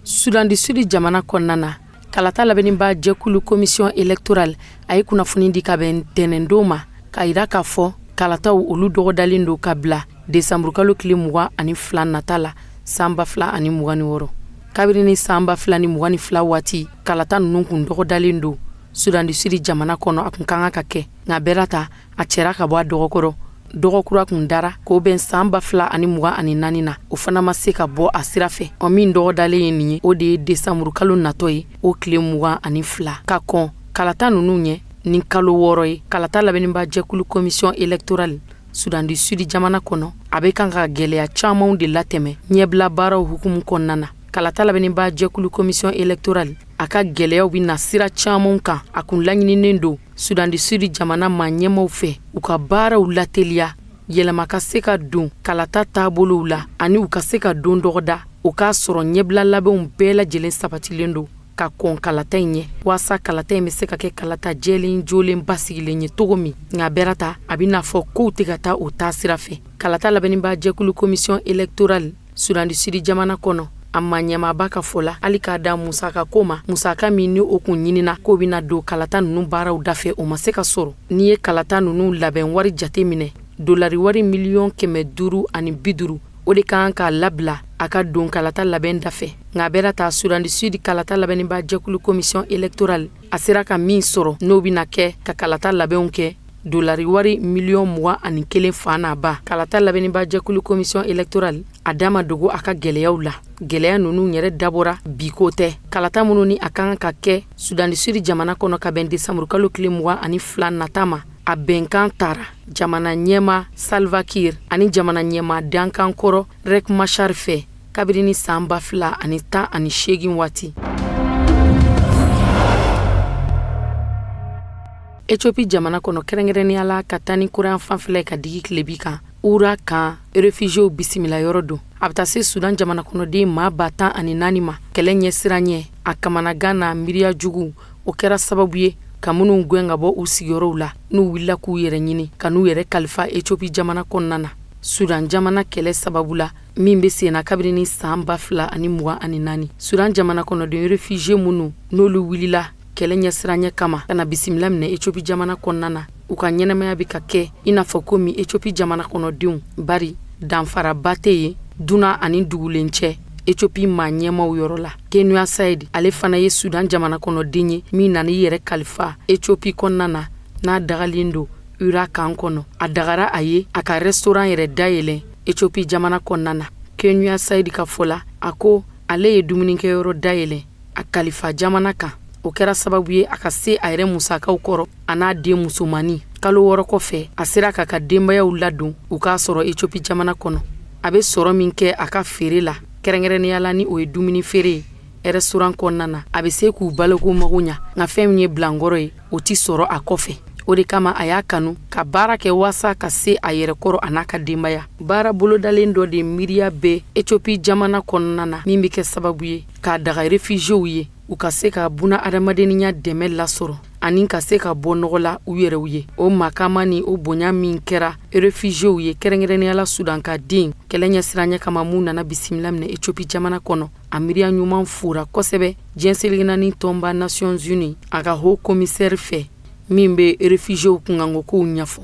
Sudan du Sud jamana kɔnɔna na kalata labɛnniba jɛkulu commission électorale a ye kunnafoni di ka bɛn ntɛnɛndon ma ka yira k'a fɔ kalataw olu dɔgɔdalen do ka bila desanburu kalo tile 22 nata la san 2026. Kabiri ni san 2022 waati kalata ninnu kun dɔgɔdalen do Sudan du Sud jamana kɔnɔ a kun kan ka kɛ nka bɛɛ ta a cɛra ka bɔ a dɔgɔkɔrɔ. Dɔgɔkura kun dara k'o bɛn san 2024 na o fana ma se ka bɔ a sira fɛ. O min dɔgɔdalen ye nin ye o de ye desanburu kalo natɔ ye o tile 22 ka kɔn kalata ninnu ɲɛ ni kalo 6 ye. Kalata labɛnniba jɛkulu commission électorale Sudan du Sud jamana kɔnɔ a bɛ kan ka gɛlɛya camanw de latɛmɛ ɲɛbila baaraw hukumu kɔnɔna na. Kalata labɛnniba jɛkulu commission électorale a ka gɛlɛyaw bɛ na sira camanw kan a kun laɲininen do Sudan du Sud jamana ma ɲɛmaw fɛ u ka baaraw lateliya yɛlɛma ka se ka don kalata taabolow la ani u ka se ka don dɔgɔda o k'a sɔrɔ ɲɛbila labɛnw bɛɛ lajɛlen sabatilen do ka kɔn kalata in ɲɛ waasa kalata in bɛ se ka kɛ kalata jɛlen jolen basigilen ye cogo min nka bɛɛ ta a bɛ n'a fɔ kow tɛ ka taa o taa sira fɛ. Kalata labɛnniba jɛkulu commission électorale Sudan du Sud jamana kɔnɔ a ma ɲɛmaaba ka fɔ la hali k'a da musaka ko ma musaka min ni o kun ɲinina k'o bɛna don kalata ninnu baaraw dafɛ o ma se ka sɔrɔ. N'i ye kalata ninnu labɛn wari jate minɛ dolari wari miliyɔn 550 o de kan k'a labila a ka don kalata labɛn dafɛ. Nka bɛɛ ta Sudan du Sud kalata labɛnniba jɛkulu commission électorale a sera ka min sɔrɔ n'o bɛna kɛ ka kalata labɛnw kɛ dolari wari miliyɔn 21 fa n'a ba. Kalata labɛnniba jɛkulu commission électorale a dama dogo a ka gɛlɛyaw la. Gɛlɛya ninnu yɛrɛ dabɔra bi ko tɛ. Kalata minnu ni a kan ka kɛ Sudan du Sud jamana kɔnɔ ka bɛn desanburu kalo tile 22 nata ma a bɛnkan tara jamana ɲɛma Salva Kiir ani jamana ɲɛma dankankɔrɔ Riek Machar fɛ kabiri ni san 2018 waati. Ethiopie jamana kɔnɔ kɛrɛnkɛrɛnnenya la ka taa ni kuran fanfɛla ka digi tilebi kan ura kan réfugiés bisimila yɔrɔ don. A bɛ taa se Sudan jamana kɔnɔden maa 104 ma kɛlɛ ɲɛsiran ɲɛ a kamanagan na miiriya jugu o kɛra sababu ye ka minnu gɛn ka bɔ u sigiyɔrɔw la n'u wulila k'u yɛrɛ ɲini ka n'u yɛrɛ kalifa Ethiopie jamana kɔnɔna na. Sudan jamana kɛlɛ sababu la min bɛ senna kabiri ni san 2024. Sudan jamana kɔnɔden réfugiés minnu n'olu wulila kɛlɛ ɲɛsiranya kama ka na bisimila minɛ Ethiopie jamana kɔnɔna na u ka ɲɛnamaya bɛ ka kɛ i n'a fɔ komi Ethiopie jamana kɔnɔdenw bari danfaraba tɛ yen duna ani dugulen cɛ Ethiopie ma ɲɛmaw yɔrɔ la. Kenya Said ale fana ye Sudan jamana kɔnɔden ye min nana i yɛrɛ kalifa Ethiopie kɔnɔna na n'a dagalen do ura kan kɔnɔ a dagara a ye a ka restaurant yɛrɛ dayɛlɛ Ethiopie jamana kɔnɔna na. Kenya Said ka fɔ la a ko ale ye dumunikɛyɔrɔ dayɛlɛ a kalifa jamana kan. O kɛra sababu ye a ka se a yɛrɛ musakaw kɔrɔ a n'a den musomani. Kalo 6 kɔfɛ a sera k'a ka denbayaw ladon u k'a sɔrɔ Ethiopie jamana kɔnɔ. A bɛ sɔrɔ min kɛ a ka feere la kɛrɛnkɛrɛnnenya la ni o ye dumuni feere ye restaurant kɔnɔna na a bɛ se k'u baloko mago ɲa nka fɛn min ye bilankɔrɔ ye o ti sɔrɔ a kɔfɛ. O de kama a y'a kanu ka baara kɛ waasa ka se a yɛrɛ kɔrɔ a n'a ka denbaya. Baara bolodalen dɔ de miiriya bɛ Ethiopie jamana kɔnɔna na min bɛ kɛ sababu ye k'a daga réfugiés ye u ka se ka buna adamadeniya dɛmɛ lasɔrɔ ani ka se ka bɔ nɔgɔ la u yɛrɛw ye. O makama ni o bonya min kɛra réfugiés ye kɛrɛnkɛrɛnniyala Sudan ka den kɛlɛ ɲɛsiranya kama mun nana bisimila minɛ Ethiopie jamana kɔnɔ. A miiriya ɲuman fura kosɛbɛ diɲɛ seligi naani tɔnba Nations Unies a ka haut commissaire fɛ min bɛ réfugiés kunkanko kow ɲɛfɔ.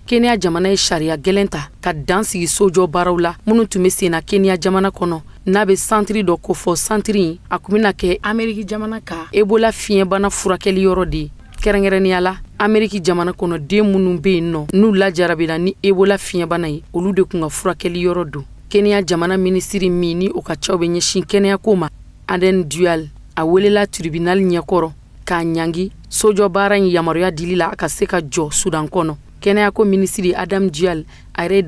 Kenya jamana ye sariya gɛlɛn ta ka dan sigi sojɔ baaraw la minnu tun bɛ senna Kenya jamana kɔnɔ n'a bɛ santiri dɔ ko fɔ santiri a kun bɛna kɛ Ameriki jamana ka Ebola fiɲɛbana furakɛli yɔrɔ de ye. Kɛrɛnkɛrɛnnenya la Ameriki jamana kɔnɔ den minnu bɛ yen nɔ n'u lajarabira ni Ebola fiɲɛbana ye olu de kun ka furakɛli yɔrɔ don. Kenya jamana minisiri min ni o ka caw bɛ ɲɛsin kɛnɛyako ma Aden Duale a welela tribunal ɲɛkɔrɔ k'a ɲangi sojɔ baara in yamaruya dili la a ka se ka jɔ Sudan kɔnɔ. Kɛnɛyako minisiri Adam Duale a yɛrɛ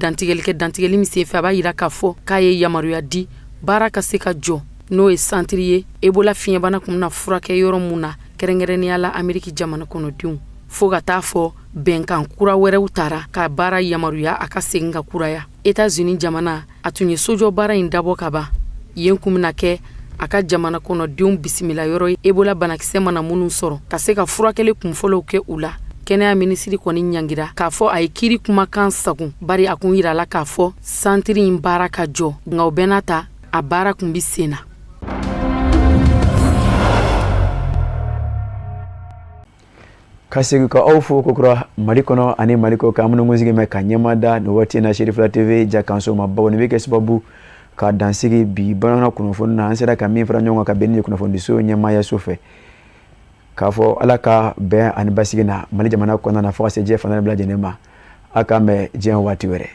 dantigɛli min senfɛ a b'a yira k'a fɔ k'a ye yamaruya di baara ka se ka jɔ n'o ye santiri ye Ebola fiɲɛbana kun bɛna furakɛ yɔrɔ mun na kɛrɛnkɛrɛnnenya la Ameriki jamana kɔnɔdenw fo ka taa fɔ bɛnkan kura wɛrɛw taara ka baara yamaruya a ka segin ka kuraya. États-Unis jamana a tun ye sojɔ baara in dabɔ ka ban yen kun bɛna kɛ a ka jamana kɔnɔdenw bisimila yɔrɔ ye Ebola banakisɛ mana minnu sɔrɔ ka se ka furakɛli kunfɔlɔw kɛ u la. Kɛnɛya minisiri kɔni ɲangira k'a fɔ a ye kiiri kumakan sagun bari a kun yirala k'a fɔ santiri in baara ka jɔ nka o bɛɛ n'a ta a baara kun bi sen na. Ka segin ka aw fo kokura Mali kɔnɔ ani Mali kɔ kan minnu sigi mɛ ka ɲɛma da nin waati in na Sherifla TV Jakanso ma bawo nin bɛ kɛ sababu ka dansigi bi bamanankan kunnafoni na an sera ka min fara ɲɔgɔn kan ka bɛn ni kunnafonidiso ɲɛmaaya so fɛ k'a fɔ ala ka bɛn ani basigi na Mali jamana kɔnɔna na fo ka se diɲɛ fan bɛɛ lajɛlen ma a k'an bɛn diɲɛ waati wɛrɛ.